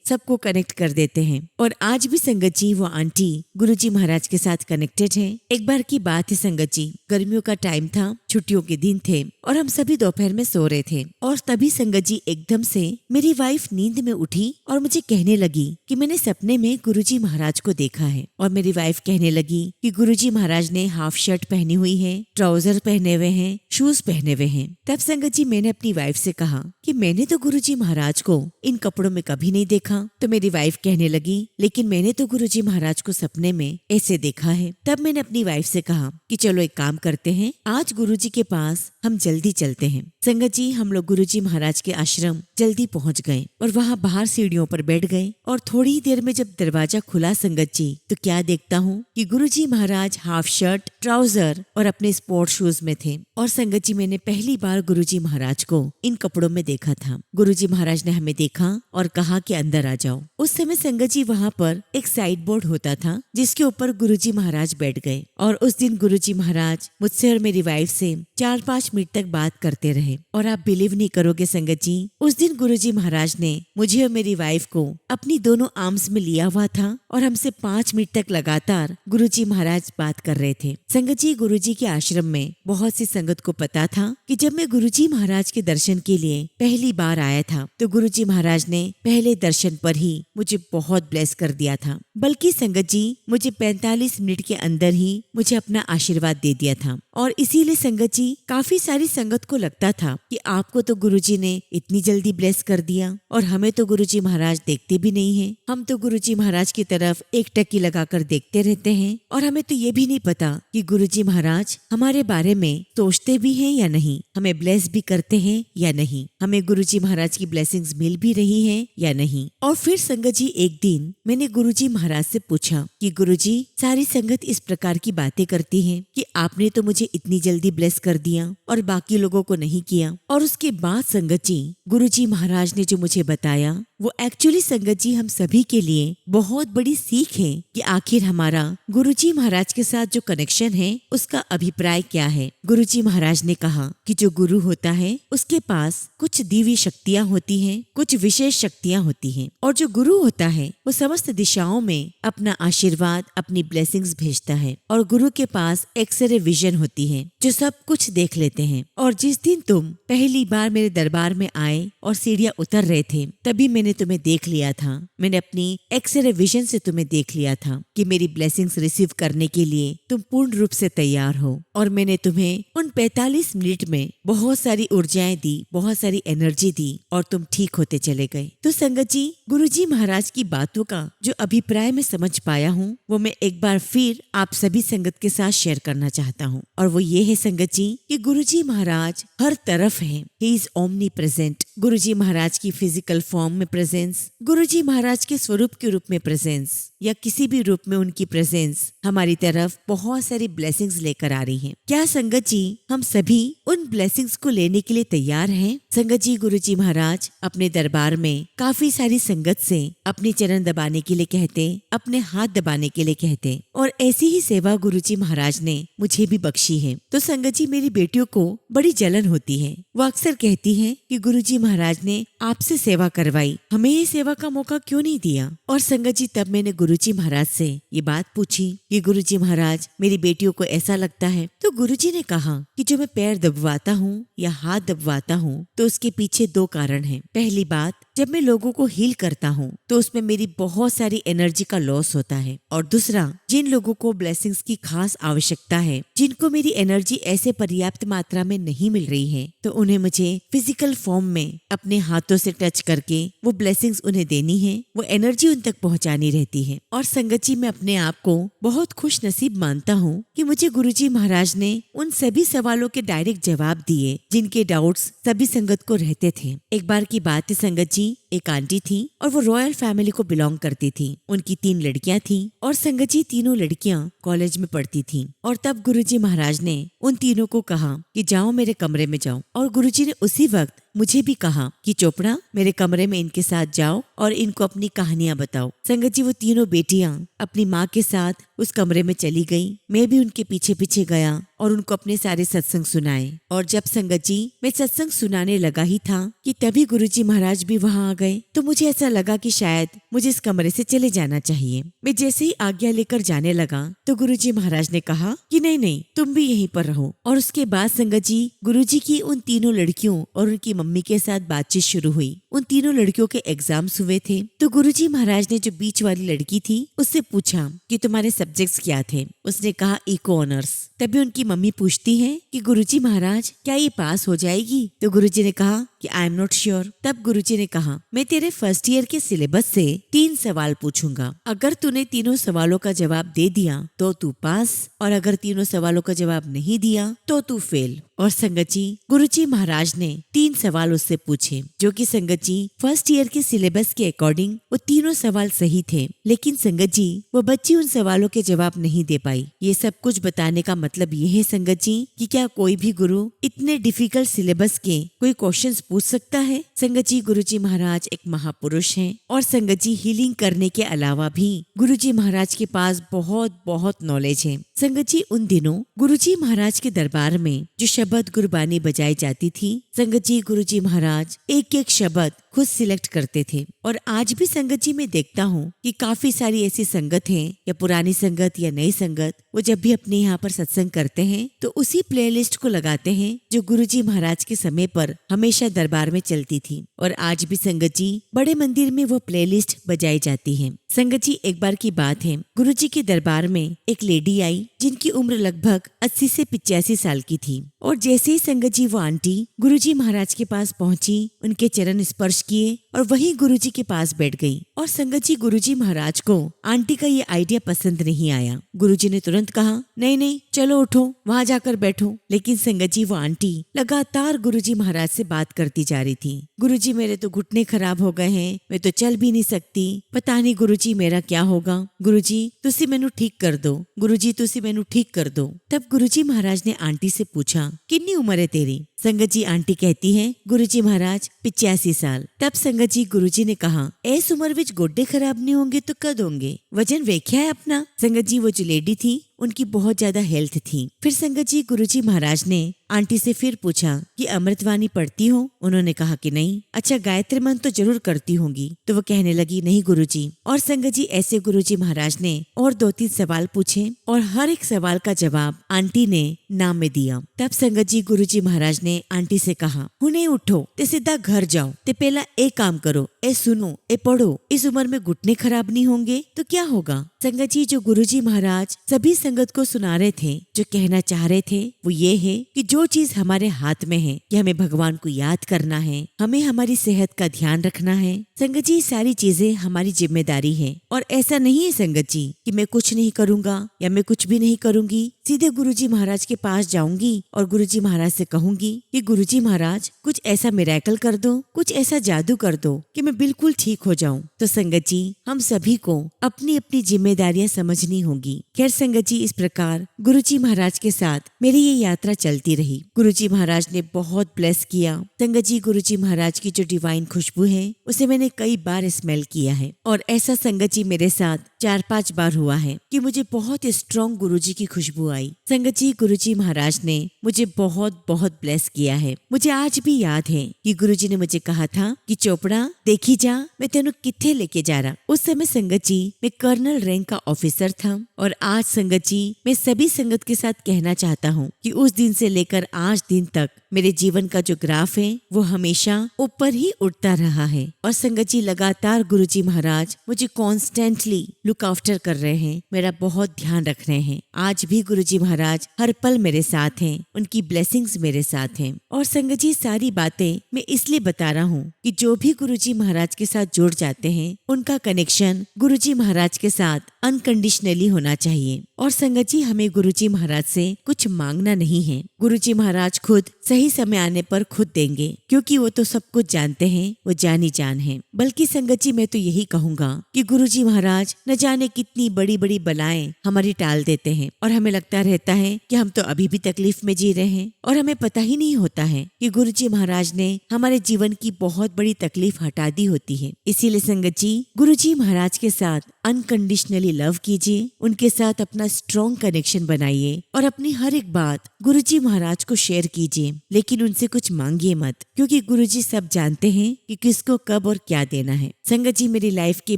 सबको कनेक्ट कर देते हैं। और आज भी संगत जी वो आंटी गुरुजी महाराज के साथ कनेक्टेड है। एक बार की बात है संगत जी, गर्मियों का टाइम था, छुट्टियों के दिन थे और हम सभी दोपहर में सो रहे थे। और तभी संगत जी एकदम से मेरी वाइफ नींद में उठी और मुझे कहने लगी कि मैंने सपने में गुरुजी महाराज को देखा है। और मेरी वाइफ कहने लगी कि गुरुजी महाराज ने हाफ शर्ट पहनी हुई है, ट्राउजर पहने हुए हैं, शूज पहने हुए हैं। तब संगत जी मैंने अपनी वाइफ से कहा कि मैंने तो गुरुजी महाराज को इन कपड़ों में कभी नहीं देखा। तो मेरी वाइफ कहने लगी लेकिन मैंने तो गुरुजी महाराज को सपने में ऐसे देखा है। तब मैंने अपनी वाइफ से कहा कि चलो एक काम करते हैं, आज गुरुजी के पास हम जल्दी चलते हैं। संगत जी, हम लोग गुरुजी महाराज के आश्रम जल्दी पहुंच गए और वहां बाहर सीढ़ियों पर बैठ गए। और थोड़ी ही देर में जब दरवाजा खुला संगत जी, तो क्या देखता हूँ कि गुरुजी महाराज हाफ शर्ट, ट्राउजर और अपने स्पोर्ट शूज में थे। और संगत जी, मैंने पहली बार गुरुजी महाराज को इन कपड़ों में देखा था। गुरुजी महाराज ने हमें देखा और कहा कि अंदर आ जाओ। उस समय संगत जी वहाँ पर एक साइड बोर्ड होता था जिसके ऊपर गुरुजी महाराज बैठ गए। और उस दिन गुरुजी महाराज मुझसे और मेरी वाइफ से 4-5 मिनट तक बात करते रहे। और आप बिलीव नहीं करोगे संगत जी, उस दिन गुरुजी महाराज ने मुझे और मेरी वाइफ को अपनी दोनों आर्म्स में लिया हुआ था और हमसे 5 मिनट तक लगातार गुरुजी महाराज बात कर रहे थे। संगत जी, गुरुजी के आश्रम में बहुत सी संगत को पता था कि जब मैं गुरुजी महाराज के दर्शन के लिए पहली बार आया था तो गुरुजी महाराज ने पहले दर्शन पर ही मुझे बहुत ब्लेस कर दिया था। बल्कि संगत जी, मुझे 45 मिनट के अंदर ही मुझे अपना आशीर्वाद दे दिया था। और इसीलिए संगत जी, काफी सारी संगत को लगता था कि आपको तो गुरुजी ने इतनी जल्दी ब्लेस कर दिया और हमें तो गुरुजी महाराज देखते भी नहीं हैं। हम तो गुरुजी महाराज की तरफ एक टकी लगाकर देखते रहते हैं और हमें तो ये भी नहीं पता कि गुरुजी महाराज हमारे बारे में सोचते भी हैं या नहीं, हमें ब्लेस भी करते हैं या नहीं, हमें गुरुजी महाराज की ब्लेसिंग्स मिल भी रही हैं या नहीं। और फिर संगत जी, एक दिन मैंने गुरुजी महाराज से पूछा कि गुरुजी, सारी संगत इस प्रकार की बातें करती है कि आपने तो मुझे इतनी जल्दी ब्लेस कर दिया और बाकी लोगों को नहीं किया। और उसके बाद संगत जी, गुरुजी महाराज ने जो मुझे बताया वो एक्चुअली संगत जी हम सभी के लिए बहुत बड़ी सीख है कि आखिर हमारा गुरुजी महाराज के साथ जो कनेक्शन है उसका अभिप्राय क्या है। गुरुजी महाराज ने कहा कि जो गुरु होता है उसके पास कुछ दिव्य शक्तियाँ होती हैं, कुछ विशेष शक्तियाँ होती हैं। और जो गुरु होता है वो समस्त दिशाओं में अपना आशीर्वाद, अपनी ब्लेसिंग्स भेजता है। और गुरु के पास एक्सरे विजन होती है जो सब कुछ देख लेते हैं। और जिस दिन तुम पहली बार मेरे दरबार में आए और सीढ़ियाँ उतर रहे थे, तभी मैंने तुम्हें देख लिया था। मैंने अपनी एक्सरे विजन से तुम्हें देख लिया था कि मेरी ब्लेसिंग्स रिसीव करने के लिए तुम पूर्ण रूप से तैयार हो। और मैंने तुम्हें उन 45 मिनट में बहुत सारी ऊर्जाएं दी, बहुत सारी एनर्जी दी और तुम ठीक होते चले गए। तो संगत जी, गुरुजी महाराज की बातों का जो अभिप्राय मैं समझ पाया हूँ वो मैं एक बार फिर आप सभी संगत के साथ शेयर करना चाहता हूँ। और वो ये है संगत जी कि गुरुजी महाराज हर तरफ हैं। He is omnipresent. Guruji Maharaj की फिजिकल फॉर्म में प्रेजेंस, गुरुजी महाराज के स्वरूप के रूप में प्रेजेंस या किसी भी रूप में उनकी प्रेजेंस हमारी तरफ बहुत सारी ब्लेसिंग्स लेकर आ रही हैं। क्या संगत जी हम सभी उन ब्लेसिंग्स को लेने के लिए तैयार हैं? संगत जी, गुरुजी महाराज अपने दरबार में काफी सारी संगत से अपने चरण दबाने के लिए कहते, अपने हाथ दबाने के लिए कहते। और ऐसी ही सेवा गुरुजी महाराज ने मुझे भी बख्शी है। तो संगत जी, मेरी बेटियों को बड़ी जलन होती है। वो अक्सर कहती हैं कि गुरुजी महाराज ने आपसे सेवा करवाई, हमें ये सेवा का मौका क्यों नहीं दिया। और संगत जी, तब मैंने गुरुजी महाराज से ये बात पूछी कि गुरुजी महाराज, मेरी बेटियों को ऐसा लगता है। तो गुरुजी ने कहा कि जो मैं पैर दबवाता हूँ या हाथ दबवाता हूँ तो उसके पीछे 2 कारण हैं। पहली बात, जब मैं लोगों को हील करता हूँ तो उसमें मेरी बहुत सारी एनर्जी का लॉस होता है। और दूसरा, जिन लोगों को ब्लेसिंग्स की खास आवश्यकता है, जिनको मेरी एनर्जी ऐसे पर्याप्त मात्रा में नहीं मिल रही है, तो उन्हें मुझे फिजिकल फॉर्म में अपने हाथों से टच करके वो ब्लेसिंग्स उन्हें देनी है, वो एनर्जी उन तक पहुंचानी रहती है। और संगत जी, मैं अपने आप को बहुत खुश नसीब मानता हूँ कि मुझे गुरुजी महाराज ने उन सभी सवालों के डायरेक्ट जवाब दिए जिनके डाउट्स सभी संगत को रहते थे। एक बार की बात है संगत जी, एक आंटी थी और वो रॉयल फैमिली को बिलोंग करती थी। उनकी 3 लड़कियां थी और संगत जी तीनों लड़कियां कॉलेज में पढ़ती थी। और तब गुरुजी महाराज ने उन तीनों को कहा कि जाओ मेरे कमरे में जाओ। और गुरुजी ने उसी वक्त मुझे भी कहा कि चोपड़ा, मेरे कमरे में इनके साथ जाओ और इनको अपनी कहानियां बताओ। संगत जी, वो तीनों बेटियां अपनी माँ के साथ उस कमरे में चली गईं। मैं भी उनके पीछे पीछे गया और उनको अपने सारे सत्संग सुनाए। और जब संगत जी मैं सत्संग सुनाने लगा ही था कि तभी गुरुजी महाराज भी वहां आ गए। तो मुझे ऐसा लगा कि शायद मुझे इस कमरे से चले जाना चाहिए। मैं जैसे ही आज्ञा लेकर जाने लगा तो गुरुजी महाराज ने कहा कि नहीं नहीं, तुम भी यहीं पर रहो। और उसके बाद संगत जी, गुरुजी की उन तीनों लड़कियों और उनकी मम्मी के साथ बातचीत शुरू हुई। उन तीनों लड़कियों के एग्जाम्स हुए थे। तो गुरुजी महाराज ने जो बीच वाली लड़की थी उससे पूछा कि तुम्हारे सब्जेक्ट्स क्या थे। उसने कहा इको ऑनर्स। तभी उनकी मम्मी पूछती है कि गुरुजी महाराज, क्या ये पास हो जाएगी? तो गुरुजी ने कहा कि आई एम नॉट श्योर। तब गुरुजी ने कहा, मैं तेरे फर्स्ट ईयर के सिलेबस से 3 सवाल पूछूंगा। अगर तूने तीनों सवालों का जवाब दे दिया तो तू पास, और अगर तीनों सवालों का जवाब नहीं दिया तो तू फेल। और संगत जी, गुरुजी महाराज ने 3 सवाल उससे पूछे, जो कि संगत जी फर्स्ट ईयर के सिलेबस के अकॉर्डिंग वो तीनों सवाल सही थे। लेकिन संगत जी, वो बच्ची उन सवालों के जवाब नहीं दे पाई। ये सब कुछ बताने का मतलब ये है संगत जी कि क्या कोई भी गुरु इतने डिफिकल्ट सिलेबस के कोई क्वेश्चंस पूछ सकता है? संगत जी, गुरुजी महाराज एक महापुरुष हैं और संगत जी हीलिंग करने के अलावा भी गुरुजी महाराज के पास बहुत बहुत नॉलेज है। संगत जी, उन दिनों गुरुजी महाराज के दरबार में जो शब्द गुरबानी बजाई जाती थी, संगत जी गुरुजी महाराज एक एक शब्द खुद सिलेक्ट करते थे। और आज भी संगत जी मैं देखता हूँ कि काफी सारी ऐसी संगत हैं, या पुरानी संगत या नई संगत, वो जब भी अपने यहाँ पर सत्संग करते हैं तो उसी प्लेलिस्ट को लगाते हैं जो गुरुजी महाराज के समय पर हमेशा दरबार में चलती थी। और आज भी संगत जी बड़े मंदिर में वो प्लेलिस्ट बजाई जाती है। संगत जी, एक बार की बात है, गुरुजी के दरबार में एक लेडी आई जिनकी उम्र लगभग 80 से 85 साल की थी। और जैसे ही संगत जी वो आंटी गुरुजी महाराज के पास पहुंची, उनके चरण स्पर्श किए और वहीं गुरुजी के पास बैठ गई। और संगत जी, गुरुजी महाराज को आंटी का ये आइडिया पसंद नहीं आया। गुरुजी ने तुरंत कहा, नहीं नहीं, चलो उठो, वहां जाकर बैठो। लेकिन संगत जी, वो आंटी लगातार गुरुजी महाराज से बात करती जा रही थी। गुरुजी, मेरे तो घुटने खराब हो गए हैं, मैं तो चल भी नहीं सकती, पता नहीं गुरुजी मेरा क्या होगा। गुरुजी तुसी मैनू ठीक कर दो, गुरुजी तुसी मैनू ठीक कर दो। तब गुरुजी महाराज ने आंटी से पूछा, कितनी उम्र है तेरी? संगत जी, आंटी कहती है, गुरुजी महाराज 85 साल। तब संगत जी, गुरुजी ने कहा, ऐस उम्र विच गोडे खराब नहीं होंगे तो कद होंगे? वजन वेख्या है अपना? संगत जी, वो जो लेडी थी उनकी बहुत ज्यादा हेल्थ थी। फिर संगत जी, गुरुजी महाराज ने आंटी से फिर पूछा कि अमृतवाणी पढ़ती हो? उन्होंने कहा कि नहीं। अच्छा, गायत्री मंत्र तो जरूर करती होंगी? तो वो कहने लगी, नहीं गुरुजी। और संगत जी, ऐसे गुरुजी महाराज ने और 2-3 सवाल पूछे और हर एक सवाल का जवाब आंटी ने नाम में दिया। तब संगत जी, गुरुजी महाराज ने आंटी से कहा, हुणे उठो ते सीधा घर जाओ, ते पहला एक काम करो, ए सुनो, ए पढ़ो। इस उम्र में घुटने खराब नहीं होंगे तो क्या होगा? संगत जी, जो गुरुजी महाराज सभी संगत को सुना रहे थे, जो कहना चाह रहे थे, वो ये है कि जो चीज हमारे हाथ में है कि हमें भगवान को याद करना है, हमें हमारी सेहत का ध्यान रखना है। संगत जी, सारी चीजें हमारी जिम्मेदारी है। और ऐसा नहीं है संगत जी कि मैं कुछ नहीं करूंगा या मैं कुछ भी नहीं करूंगी, सीधे गुरुजी महाराज के पास जाऊंगी और गुरुजी महाराज से कहूंगी कि गुरुजी महाराज कुछ ऐसा मिरेकल कर दो, कुछ ऐसा जादू कर दो कि मैं बिल्कुल ठीक हो जाऊं। तो संगत जी, हम सभी को अपनी अपनी जिम्मेदारियां समझनी होगी। खैर संगत जी, इस प्रकार गुरुजी महाराज के साथ मेरी ये यात्रा चलती रही। गुरुजी महाराज ने बहुत ब्लेस किया। संगत जी, गुरुजी महाराज की जो डिवाइन खुशबू है उसे मैंने कई बार स्मेल किया है। और ऐसा संगत जी मेरे साथ 4-5 बार हुआ है कि मुझे बहुत स्ट्रॉन्ग गुरुजी की खुशबू आई। संगत जी, गुरुजी महाराज ने मुझे बहुत बहुत ब्लेस किया है। मुझे आज भी याद है कि गुरुजी ने मुझे कहा था कि चोपड़ा देखी जा, मैं तेनू किथे लेके जा रहा। उस समय संगत जी मैं कर्नल रैंक का ऑफिसर था। और आज संगत जी मैं सभी संगत के साथ कहना चाहता हूँ कि उस दिन से लेकर आज दिन तक मेरे जीवन का जो ग्राफ है वो हमेशा ऊपर ही उठता रहा है। और संगत जी लगातार गुरुजी महाराज मुझे कॉन्स्टेंटली लुक आफ्टर कर रहे हैं, मेरा बहुत ध्यान रख रहे हैं। आज भी गुरुजी महाराज हर पल मेरे साथ हैं, उनकी ब्लेसिंग्स मेरे साथ हैं। और संगत जी सारी बातें मैं इसलिए बता रहा हूँ कि जो भी गुरुजी महाराज के साथ जुड़ जाते हैं उनका कनेक्शन गुरुजी महाराज के साथ अनकंडीशनली होना चाहिए। और संगत जी हमें गुरुजी महाराज से कुछ मांगना नहीं है, गुरुजी महाराज खुद सही समय आने पर खुद देंगे, क्योंकि वो तो सब कुछ जानते हैं, वो जानी जान है। बल्कि संगत जी मैं तो यही कहूँगा कि गुरुजी महाराज न जाने कितनी बड़ी बड़ी बलाएं हमारी टाल देते हैं और हमें लगता रहता है कि हम तो अभी भी तकलीफ में जी रहे हैं, और हमें पता ही नहीं होता है कि गुरुजी महाराज ने हमारे जीवन की बहुत बड़ी तकलीफ हटा दी होती है। इसीलिए संगत जी गुरुजी महाराज के साथ अनकंडीशनली लव कीजिए, उनके साथ अपना स्ट्रॉन्ग कनेक्शन बनाइए और अपनी हर एक बात गुरुजी महाराज को शेयर कीजिए, लेकिन उनसे कुछ मांगिए मत, क्योंकि गुरुजी सब जानते हैं कि किसको कब और क्या देना है। संगत जी मेरी लाइफ के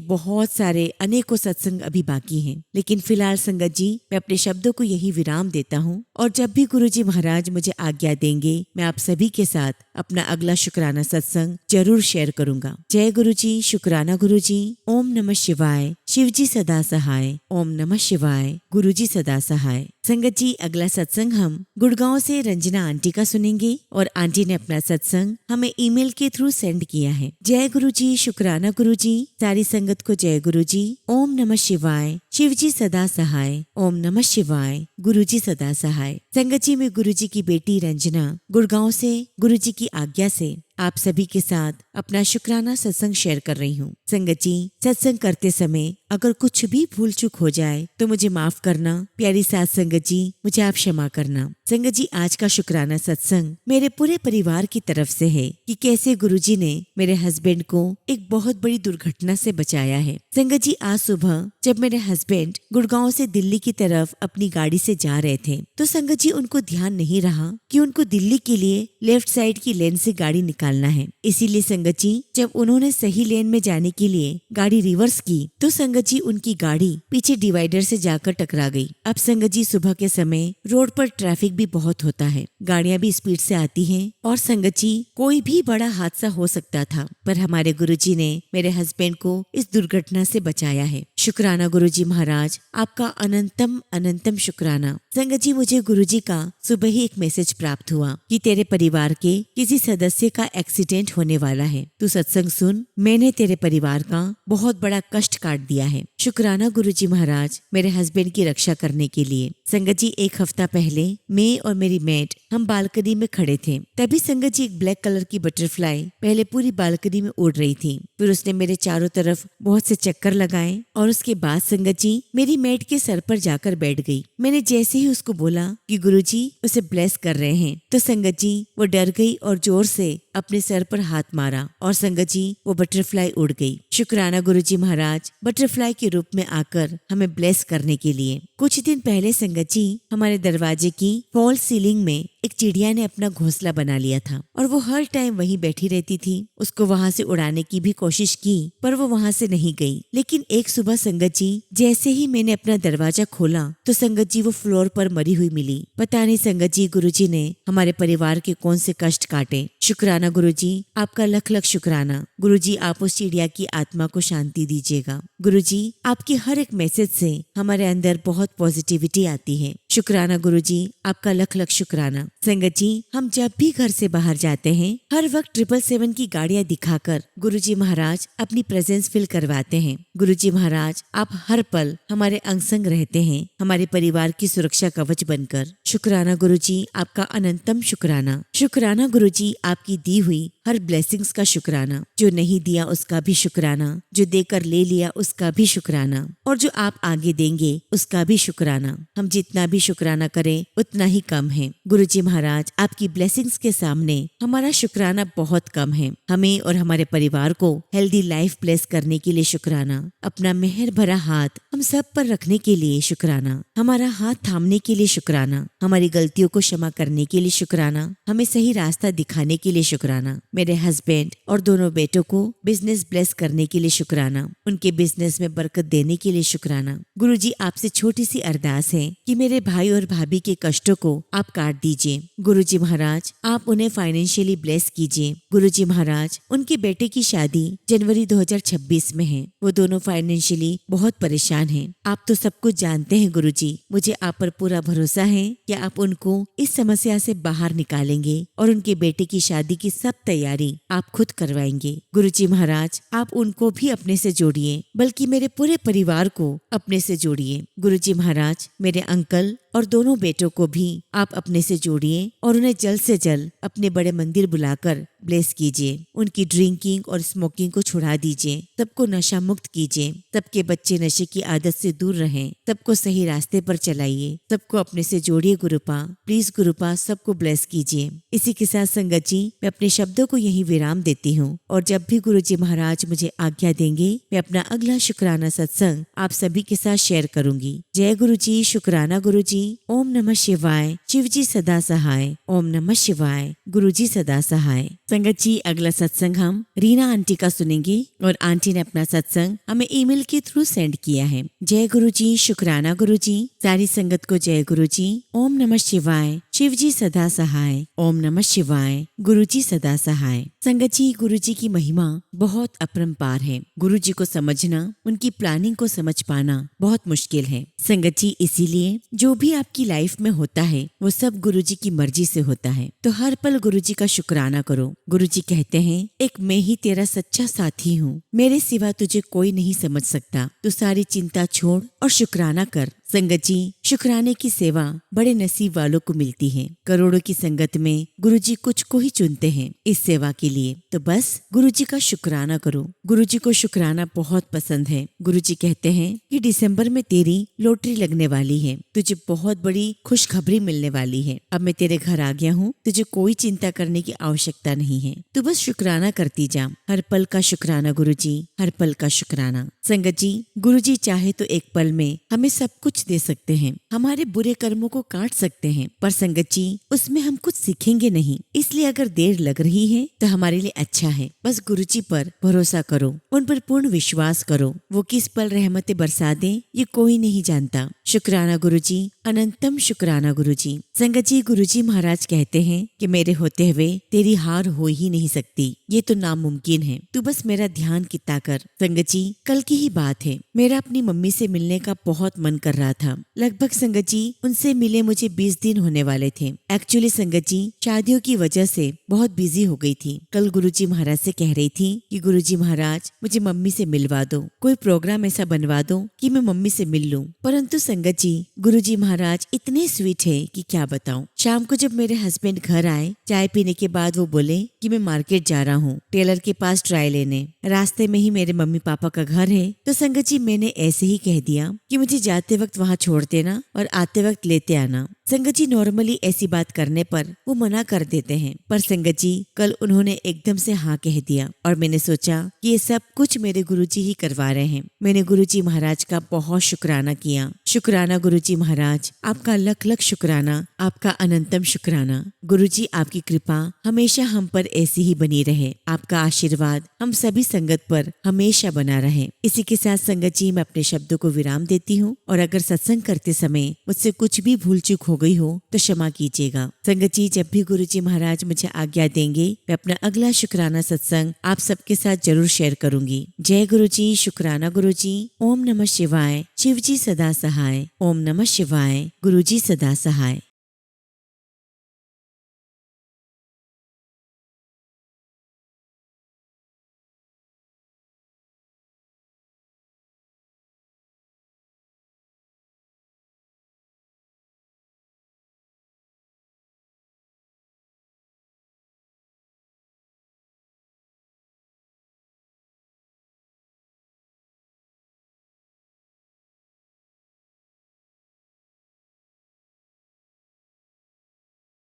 बहुत सारे अनेकों सत्संग अभी बाकी हैं, लेकिन फिलहाल संगत जी मैं अपने शब्दों को यही विराम देता हूँ, और जब भी गुरुजी महाराज मुझे आज्ञा देंगे मैं आप सभी के साथ अपना अगला शुक्राना सत्संग जरूर शेयर करूंगा। जय गुरुजी, शुक्राना गुरुजी। ओम नमः शिवाय। शिवजी सदा सहाय। ओम नमः शिवाय। गुरुजी सदा सहाय। संगत जी अगला सत्संग हम गुड़गांव से रंजना आंटी का सुनेंगे, और आंटी ने अपना सत्संग हमें ईमेल के थ्रू सेंड किया है। जय गुरुजी, शुक्राना गुरुजी। सारी संगत को जय गुरुजी। ओम नमः शिवाय। शिवजी सदा सहाय। ओम नमः शिवाय। गुरुजी सदा सहाय। संगत जी मैं गुरुजी की बेटी रंजना गुड़गांव से गुरुजी की आज्ञा से आप सभी के साथ अपना शुक्राना सत्संग शेयर कर रही हूँ। संगत जी सत्संग करते समय अगर कुछ भी भूल चूक हो जाए तो मुझे माफ करना। प्यारी साथ संगत जी मुझे आप क्षमा करना। संगत जी आज का शुक्राना सत्संग मेरे पूरे परिवार की तरफ से है कि कैसे गुरुजी ने मेरे हस्बैंड को एक बहुत बड़ी दुर्घटना से बचाया है। संगत जी आज सुबह जब मेरे हस्बैंड गुड़गांव से दिल्ली की तरफ अपनी गाड़ी से जा रहे थे तो संगत जी उनको ध्यान नहीं रहा कि उनको दिल्ली के लिए लेफ्ट साइड की लेन से गाड़ी निकालना है। इसीलिए संगत जी जब उन्होंने सही लेन में जाने के लिए गाड़ी रिवर्स की तो संगत जी उनकी गाड़ी पीछे डिवाइडर से जाकर टकरा गई। अब संगत जी सुबह के समय रोड पर ट्रैफिक भी बहुत होता है, गाड़ियां भी स्पीड से आती हैं, और संगत जी कोई भी बड़ा हादसा हो सकता था, पर हमारे गुरुजी ने मेरे हस्बैंड को इस दुर्घटना से बचाया है। शुक्राना गुरुजी महाराज, आपका अनंतम अनंतम शुक्राना। संगत जी मुझे गुरुजी का सुबह ही एक मैसेज प्राप्त हुआ कि तेरे परिवार के किसी सदस्य का एक्सीडेंट होने वाला है, तू सत्संग सुन, मैंने तेरे परिवार का बहुत बड़ा कष्ट काट दिया है। शुक्राना गुरुजी महाराज मेरे हस्बैंड की रक्षा करने के लिए। संगत जी एक हफ्ता पहले मैं और मेरी मेट हम बालकनी में खड़े थे, तभी संगत जी एक ब्लैक कलर की बटरफ्लाई पहले पूरी बालकनी में उड़ रही थी। फिर उसने मेरे चारों तरफ बहुत से चक्कर लगाए और उसके बाद संगत जी मेरी मेट के सर पर जाकर बैठ गई। मैंने जैसे ही उसको बोला कि गुरुजी उसे ब्लेस कर रहे हैं तो संगत जी वो डर गई और जोर से अपने सर पर हाथ मारा और संगत जी वो बटरफ्लाई उड़ गई। शुक्राना गुरुजी महाराज बटरफ्लाई के रूप में आकर हमें ब्लेस करने के लिए। कुछ दिन पहले संगत जी हमारे दरवाजे की फॉल सीलिंग में एक चिड़िया ने अपना घोंसला बना लिया था और वो हर टाइम वहीं बैठी रहती थी। उसको वहां से उड़ाने की भी कोशिश की पर वो वहां से नहीं गई। लेकिन एक सुबह संगत जी जैसे ही मैंने अपना दरवाजा खोला तो संगत जी वो फ्लोर पर मरी हुई मिली। पता नहीं संगत जी गुरुजी ने हमारे परिवार के कौन से कष्ट काटे। शुक्राना गुरुजी, आपका लख लख शुक्राना। गुरुजी आप उस चिड़िया की आत्मा को शांति दीजिएगा। गुरुजी आपकी हर एक मैसेज से हमारे अंदर बहुत पॉजिटिविटी आती है। शुक्राना गुरुजी, आपका लख लख शुक्राना। संगत जी हम जब भी घर से बाहर जाते हैं हर वक्त 777 की गाड़ियां दिखाकर गुरुजी महाराज अपनी प्रेजेंस फील करवाते हैं। गुरुजी महाराज आप हर पल हमारे अंग संग रहते हैं, हमारे परिवार की सुरक्षा कवच बनकर। शुक्राना गुरुजी, आपका अनंतम शुक्राना। शुक्राना गुरुजी, आपकी दी हुई हर ब्लेसिंग्स का शुक्राना। जो नहीं दिया उसका भी शुक्राना, जो देकर ले लिया उसका भी शुक्राना, और जो आप आगे देंगे उसका भी शुक्राना। हम जितना भी शुक्राना करें उतना ही कम है। गुरुजी महाराज आपकी ब्लेसिंग्स के सामने हमारा शुक्राना बहुत कम है। हमें और हमारे परिवार को हेल्दी लाइफ ब्लेस करने के लिए शुक्राना। अपना मेहर भरा हाथ हम सब पर रखने के लिए शुक्राना। हमारा हाथ थामने के लिए शुक्राना। हमारी गलतियों को क्षमा करने के लिए शुक्राना। हमें सही रास्ता दिखाने के लिए शुक्राना। मेरे हस्बैंड और दोनों बेटों को बिजनेस ब्लेस करने के लिए शुक्राना। उनके बिजनेस में बरकत देने के लिए शुक्राना। गुरुजी आपसे छोटी सी अरदास है कि मेरे भाई और भाभी के कष्टों को आप काट दीजिए। गुरुजी महाराज आप उन्हें फाइनेंशियली ब्लेस कीजिए। गुरुजी महाराज उनके बेटे की शादी जनवरी 2026 में है। वो दोनों फाइनेंशियली बहुत परेशान हैं। आप तो सब कुछ जानते हैं गुरुजी, मुझे आप पर पूरा भरोसा है कि आप उनको इस समस्या से बाहर निकालेंगे और उनके बेटे की शादी की सब तैयारी आप खुद करवाएंगे। गुरुजी महाराज आप उनको भी अपने से जोड़िए, बल्कि मेरे पूरे परिवार को अपने से जोड़िए। गुरुजी महाराज मेरे अंकल और दोनों बेटों को भी आप अपने से जोड़िए और उन्हें जल्द से जल्द अपने बड़े मंदिर बुलाकर ब्लेस कीजिए। उनकी ड्रिंकिंग और स्मोकिंग को छुड़ा दीजिए, सबको नशा मुक्त कीजिए, सबके बच्चे नशे की आदत से दूर रहें, सबको सही रास्ते पर चलाइए, सबको अपने से जोड़िए गुरुपा, प्लीज गुरुपा सबको ब्लेस कीजिए। इसी के साथ संगत जी मैं अपने शब्दों को यही विराम देती हूँ और जब भी गुरुजी महाराज मुझे आज्ञा देंगे मैं अपना अगला शुक्राना सत्संग आप सभी के साथ शेयर करूंगी। जय गुरुजी, शुक्राना गुरुजी। ओम नमः शिवाय। शिव जी सदा सहाय। ओम नमः शिवाय। गुरुजी सदा सहाय। संगत जी अगला सत्संग हम रीना आंटी का सुनेंगे और आंटी ने अपना सत्संग हमें ईमेल के थ्रू सेंड किया है। जय गुरुजी, शुक्राना गुरुजी। सारी संगत को जय गुरुजी। ओम नमः शिवाय। शिव जी सदा सहाय। ओम नमः शिवाय। गुरुजी सदा सहाय। संगत जी गुरुजी की महिमा बहुत अपरंपार है। गुरुजी को समझना, उनकी प्लानिंग को समझ पाना बहुत मुश्किल है। संगत जी इसीलिए जो भी आपकी लाइफ में होता है वो सब गुरुजी की मर्जी से होता है, तो हर पल गुरुजी का शुक्राना करो। गुरुजी कहते हैं एक मैं ही तेरा सच्चा साथी हूँ, मेरे सिवा तुझे कोई नहीं समझ सकता, तू सारी चिंता छोड़ और शुक्राना कर। संगत जी शुक्राने की सेवा बड़े नसीब वालों को मिलती है। करोड़ों की संगत में गुरुजी कुछ को ही चुनते हैं इस सेवा के लिए, तो बस गुरुजी का शुक्राना करो। गुरुजी को शुक्राना बहुत पसंद है। गुरुजी कहते हैं कि दिसंबर में तेरी लॉटरी लगने वाली है, तुझे बहुत बड़ी खुशखबरी मिलने वाली है। अब मैं तेरे घर आ गया हूँ, तुझे कोई चिंता करने की आवश्यकता नहीं है, तू बस शुक्राना करती जा। हर पल का शुक्राना गुरुजी, हर पल का शुक्राना। संगत जी गुरुजी चाहे तो एक पल में हमें सब कुछ दे सकते हैं, हमारे बुरे कर्मों को काट सकते हैं, पर संगत जी उसमें हम कुछ सीखेंगे नहीं। इसलिए अगर देर लग रही है तो हमारे लिए अच्छा है। बस गुरुजी पर भरोसा करो, उन पर पूर्ण विश्वास करो। वो किस पल रहमतें बरसा दें ये कोई नहीं जानता। शुक्राना गुरुजी, अनंतम शुक्राना गुरुजी। संगत जी गुरुजी महाराज कहते हैं कि मेरे होते हुए तेरी हार हो ही नहीं सकती, ये तो नामुमकिन है, तू बस मेरा ध्यान कितना कर। संगत जी कल की ही बात है, मेरा अपनी मम्मी से मिलने का बहुत मन कर रहा था। लगभग संगत जी उनसे मिले मुझे 20 दिन होने वाले थे। एक्चुअली संगत जी शादियों की वजह से बहुत बिजी हो गई थी। कल गुरुजी महाराज से कह रही थी कि गुरुजी महाराज मुझे मम्मी से मिलवा दो, कोई प्रोग्राम ऐसा बनवा दो कि मैं मम्मी से मिल लूं। परंतु संगत जी गुरुजी महाराज इतने स्वीट है कि क्या बताऊं। शाम को जब मेरे हस्बैंड घर आए, चाय पीने के बाद वो बोले कि मैं मार्केट जा रहा हूँ टेलर के पास ट्राई लेने, रास्ते में ही मेरे मम्मी पापा का घर है। तो संगत जी मैंने ऐसे ही कह दिया कि मुझे जाते वक्त वहाँ छोड़ देना और आते वक्त लेते आना। संगत जी नॉर्मली ऐसी बात करने पर वो मना कर देते हैं, पर संगत जी कल उन्होंने एकदम से हाँ कह दिया और मैंने सोचा कि ये सब कुछ मेरे गुरुजी ही करवा रहे हैं। मैंने गुरुजी महाराज का बहुत शुक्राना किया। शुक्राना गुरुजी महाराज, आपका लख लख शुक्राना, आपका अनंतम शुक्राना। गुरुजी आपकी कृपा हमेशा हम पर ऐसी ही बनी रहे, आपका आशीर्वाद हम सभी संगत पर हमेशा बना रहे। इसी के साथ संगत जी मैं अपने शब्दों को विराम देती हूँ और अगर सत्संग करते समय मुझसे कुछ भी भूल चूक हो गई हो तो क्षमा कीजिएगा। संगत जी जब भी गुरुजी महाराज मुझे आज्ञा देंगे मैं अपना अगला शुक्राना सत्संग आप सबके साथ जरूर शेयर करूंगी। जय गुरुजी, शुक्राना गुरुजी। ओम नमः शिवाय। शिव जी सदा सहाय। ओम नमः शिवाय। गुरुजी सदा सहाय।